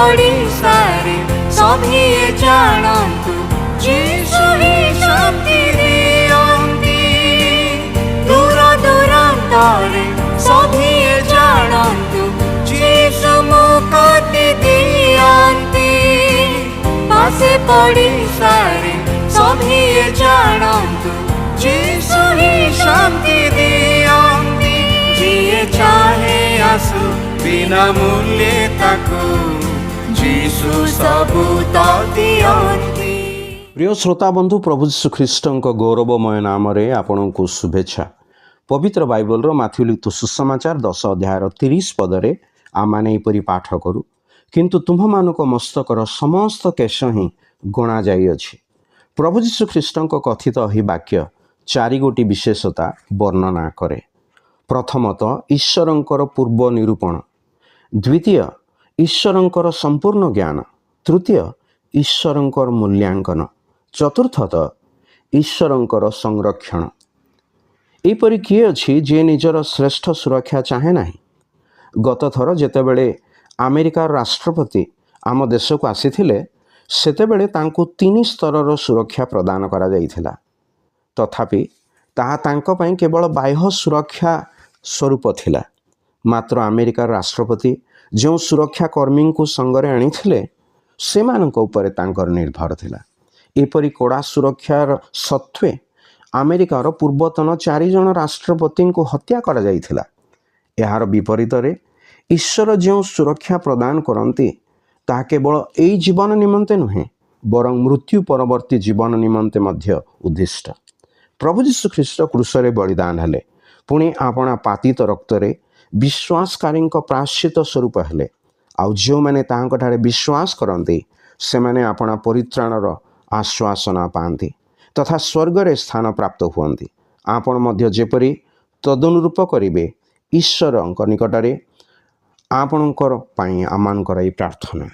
पड़िसारे सभी जानन्तु यीशु ही शान्ति दियन्ति दूर दूरान्तरे सभी जानन्तु यीशु मुक्ति दियन्ति पासे पड़िसारे सभी जानन्तु यीशु ही शान्ति दियन्ति जिए चाहे आसु बिना मूल्य ताकू यीशु सबु तो दियन्ति। प्रिय श्रोता बंधु प्रभु यीशु ख्रीष्टଙ୍କ गौरवमय नाम रे आपनको शुभेच्छा। पवित्र बाइबल रो माथ्यू लिखित सुसमाचार 10 अध्याय 30 पदरे आमाने एपरि पाठ करू किंतु तुम्हमानको मस्तकर समस्त केश ही गणा जाइअछि। प्रभु यीशु ख्रीष्टଙ୍କ कथित ही वाक्य 4 गोटी विशेषता वर्णना करे। प्रथमतः ईश्वरंकर पूर्व निरूपण, द्वितीय ईश्वरंकर संपूर्ण ज्ञान, तृतीय ईश्वरंकर मूल्यांकन, चतुर्थतः ईश्वरंकर संरक्षण। एपरि किए अछि जे निजर श्रेष्ठ सुरक्षा चाहे नाही। गत थर जेतेबेले अमेरिकार राष्ट्रपति आम देश को आसीथिले सेतेबेले तांको 3 स्तरर सुरक्षा प्रदान करा जाइथिला। तथापि ताहा तांको पई केवल बाह्य सुरक्षा स्वरूप थिला। मात्र अमेरिकार राष्ट्रपति जो सुरक्षा कर्मी को संगरे आनिथिले सेमानक उपरे तांकर निर्भर थिला। एपरि कड़ा सुरक्षार सत्वे अमेरिकार पूर्वतन 4 जन राष्ट्रपति को हत्या करा जाइथिला। एहार विपरीत रे ईश्वर जो सुरक्षा प्रदान करती ताहा केवल एई जीवन निमंते नुहे बरं मृत्यु परवर्ती जीवन निमंते मध्य उद्दिष्ट। प्रभु यीशु ख्रीष्ट क्रूसरे बलिदान हेले पुणी आपणा पातित रक्तरे विश्वासकारी प्राश्चित स्वरूप हेले। आउ जो मैंने तांकठारे विश्वास करते से मैंने अपना परित्राणर आश्वासना पाती तथा स्वर्गरे स्थान प्राप्त हुअन्ति। आपण मध्य जेपरि तदनुरूप करिवे ईश्वर निकटरे आपणकर पाई आमानकर प्रार्थना।